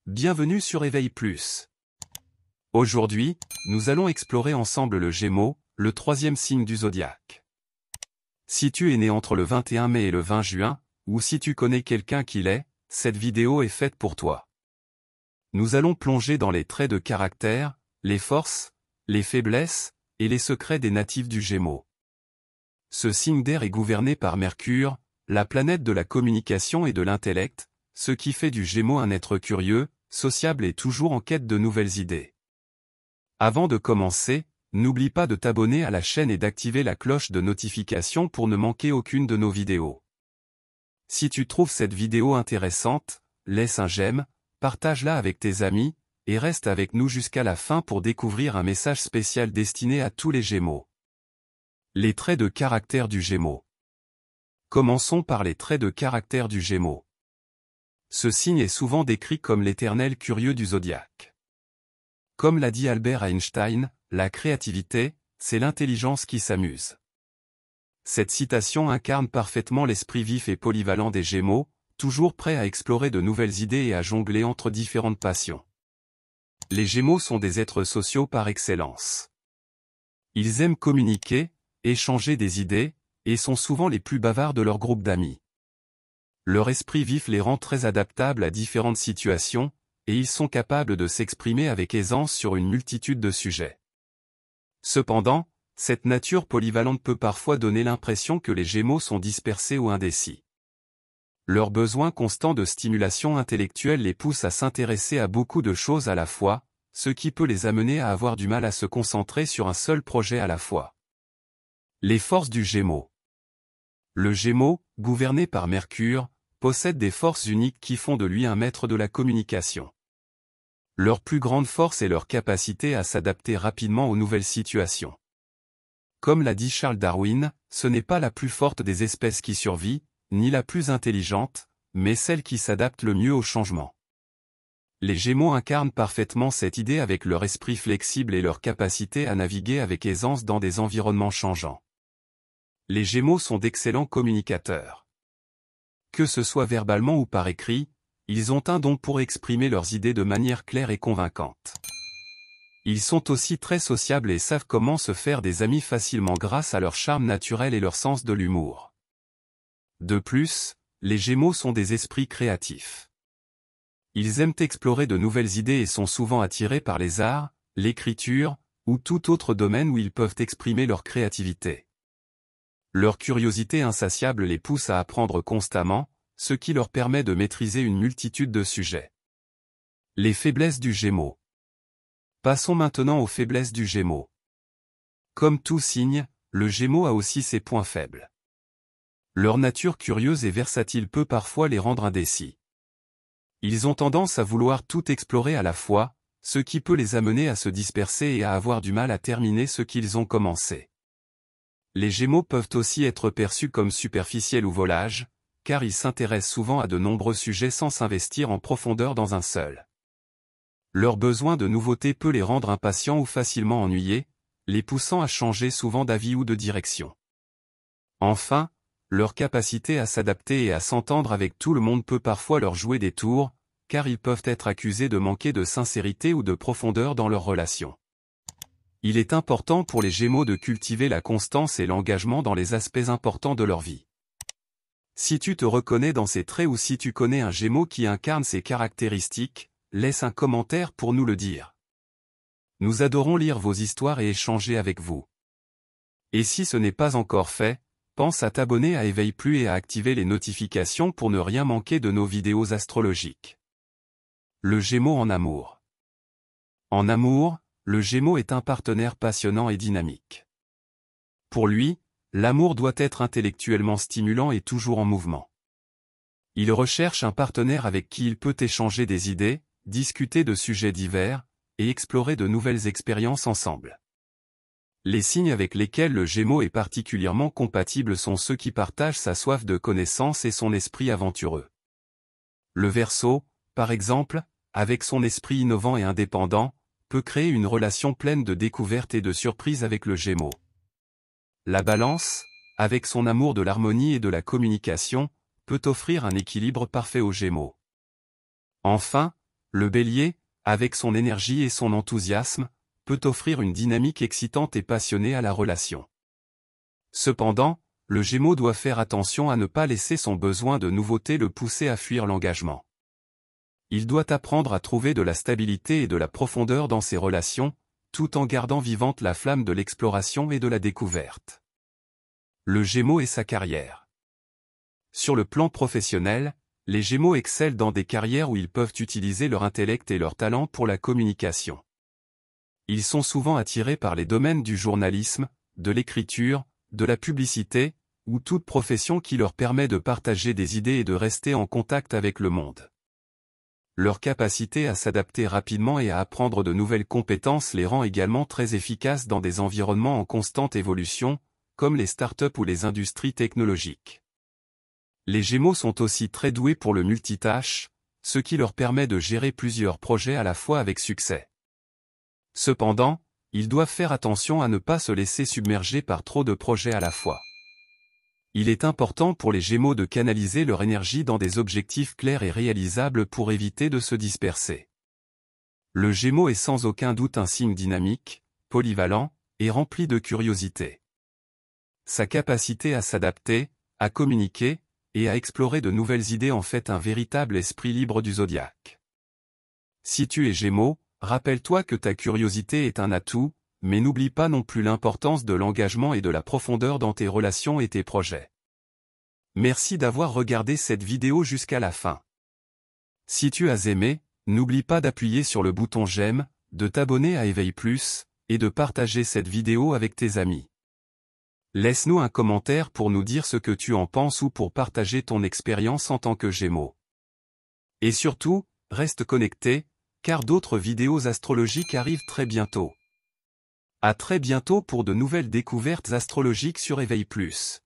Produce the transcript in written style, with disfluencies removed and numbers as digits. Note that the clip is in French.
Bienvenue sur Éveil Plus. Aujourd'hui, nous allons explorer ensemble le Gémeaux, le troisième signe du zodiaque. Si tu es né entre le 21 mai et le 20 juin, ou si tu connais quelqu'un qui l'est, cette vidéo est faite pour toi. Nous allons plonger dans les traits de caractère, les forces, les faiblesses, et les secrets des natifs du Gémeaux. Ce signe d'air est gouverné par Mercure, la planète de la communication et de l'intellect, ce qui fait du Gémeaux un être curieux, sociable et toujours en quête de nouvelles idées. Avant de commencer, n'oublie pas de t'abonner à la chaîne et d'activer la cloche de notification pour ne manquer aucune de nos vidéos. Si tu trouves cette vidéo intéressante, laisse un j'aime, partage-la avec tes amis, et reste avec nous jusqu'à la fin pour découvrir un message spécial destiné à tous les Gémeaux. Les traits de caractère du Gémeaux. Commençons par les traits de caractère du Gémeaux. Ce signe est souvent décrit comme l'éternel curieux du zodiaque. Comme l'a dit Albert Einstein, la créativité, c'est l'intelligence qui s'amuse. Cette citation incarne parfaitement l'esprit vif et polyvalent des Gémeaux, toujours prêts à explorer de nouvelles idées et à jongler entre différentes passions. Les Gémeaux sont des êtres sociaux par excellence. Ils aiment communiquer, échanger des idées, et sont souvent les plus bavards de leur groupe d'amis. Leur esprit vif les rend très adaptables à différentes situations, et ils sont capables de s'exprimer avec aisance sur une multitude de sujets. Cependant, cette nature polyvalente peut parfois donner l'impression que les Gémeaux sont dispersés ou indécis. Leur besoin constant de stimulation intellectuelle les pousse à s'intéresser à beaucoup de choses à la fois, ce qui peut les amener à avoir du mal à se concentrer sur un seul projet à la fois. Les forces du Gémeaux. Le Gémeaux, gouverné par Mercure, possède des forces uniques qui font de lui un maître de la communication. Leur plus grande force est leur capacité à s'adapter rapidement aux nouvelles situations. Comme l'a dit Charles Darwin, ce n'est pas la plus forte des espèces qui survit, ni la plus intelligente, mais celle qui s'adapte le mieux au changement. Les Gémeaux incarnent parfaitement cette idée avec leur esprit flexible et leur capacité à naviguer avec aisance dans des environnements changeants. Les Gémeaux sont d'excellents communicateurs. Que ce soit verbalement ou par écrit, ils ont un don pour exprimer leurs idées de manière claire et convaincante. Ils sont aussi très sociables et savent comment se faire des amis facilement grâce à leur charme naturel et leur sens de l'humour. De plus, les Gémeaux sont des esprits créatifs. Ils aiment explorer de nouvelles idées et sont souvent attirés par les arts, l'écriture, ou tout autre domaine où ils peuvent exprimer leur créativité. Leur curiosité insatiable les pousse à apprendre constamment, ce qui leur permet de maîtriser une multitude de sujets. Les faiblesses du Gémeaux. Passons maintenant aux faiblesses du Gémeaux. Comme tout signe, le Gémeaux a aussi ses points faibles. Leur nature curieuse et versatile peut parfois les rendre indécis. Ils ont tendance à vouloir tout explorer à la fois, ce qui peut les amener à se disperser et à avoir du mal à terminer ce qu'ils ont commencé. Les Gémeaux peuvent aussi être perçus comme superficiels ou volages, car ils s'intéressent souvent à de nombreux sujets sans s'investir en profondeur dans un seul. Leur besoin de nouveauté peut les rendre impatients ou facilement ennuyés, les poussant à changer souvent d'avis ou de direction. Enfin, leur capacité à s'adapter et à s'entendre avec tout le monde peut parfois leur jouer des tours, car ils peuvent être accusés de manquer de sincérité ou de profondeur dans leurs relations. Il est important pour les Gémeaux de cultiver la constance et l'engagement dans les aspects importants de leur vie. Si tu te reconnais dans ces traits ou si tu connais un Gémeaux qui incarne ces caractéristiques, laisse un commentaire pour nous le dire. Nous adorons lire vos histoires et échanger avec vous. Et si ce n'est pas encore fait, pense à t'abonner à Éveil Plus et à activer les notifications pour ne rien manquer de nos vidéos astrologiques. Le Gémeaux en amour. En amour, le Gémeaux est un partenaire passionnant et dynamique. Pour lui, l'amour doit être intellectuellement stimulant et toujours en mouvement. Il recherche un partenaire avec qui il peut échanger des idées, discuter de sujets divers, et explorer de nouvelles expériences ensemble. Les signes avec lesquels le Gémeaux est particulièrement compatible sont ceux qui partagent sa soif de connaissance et son esprit aventureux. Le Verseau, par exemple, avec son esprit innovant et indépendant, peut créer une relation pleine de découvertes et de surprises avec le Gémeaux. La Balance, avec son amour de l'harmonie et de la communication, peut offrir un équilibre parfait aux Gémeaux. Enfin, Le Bélier, avec son énergie et son enthousiasme, peut offrir une dynamique excitante et passionnée à la relation. Cependant, le Gémeaux doit faire attention à ne pas laisser son besoin de nouveauté le pousser à fuir l'engagement. Il doit apprendre à trouver de la stabilité et de la profondeur dans ses relations, tout en gardant vivante la flamme de l'exploration et de la découverte. Le Gémeaux et sa carrière. Sur le plan professionnel, les Gémeaux excellent dans des carrières où ils peuvent utiliser leur intellect et leur talent pour la communication. Ils sont souvent attirés par les domaines du journalisme, de l'écriture, de la publicité, ou toute profession qui leur permet de partager des idées et de rester en contact avec le monde. Leur capacité à s'adapter rapidement et à apprendre de nouvelles compétences les rend également très efficaces dans des environnements en constante évolution, comme les startups ou les industries technologiques. Les Gémeaux sont aussi très doués pour le multitâche, ce qui leur permet de gérer plusieurs projets à la fois avec succès. Cependant, ils doivent faire attention à ne pas se laisser submerger par trop de projets à la fois. Il est important pour les Gémeaux de canaliser leur énergie dans des objectifs clairs et réalisables pour éviter de se disperser. Le Gémeaux est sans aucun doute un signe dynamique, polyvalent, et rempli de curiosité. Sa capacité à s'adapter, à communiquer, et à explorer de nouvelles idées en fait un véritable esprit libre du zodiaque. Si tu es Gémeaux, rappelle-toi que ta curiosité est un atout, mais n'oublie pas non plus l'importance de l'engagement et de la profondeur dans tes relations et tes projets. Merci d'avoir regardé cette vidéo jusqu'à la fin. Si tu as aimé, n'oublie pas d'appuyer sur le bouton j'aime, de t'abonner à Éveil Plus, et de partager cette vidéo avec tes amis. Laisse-nous un commentaire pour nous dire ce que tu en penses ou pour partager ton expérience en tant que Gémeaux. Et surtout, reste connecté, car d'autres vidéos astrologiques arrivent très bientôt. À très bientôt pour de nouvelles découvertes astrologiques sur Éveil Plus.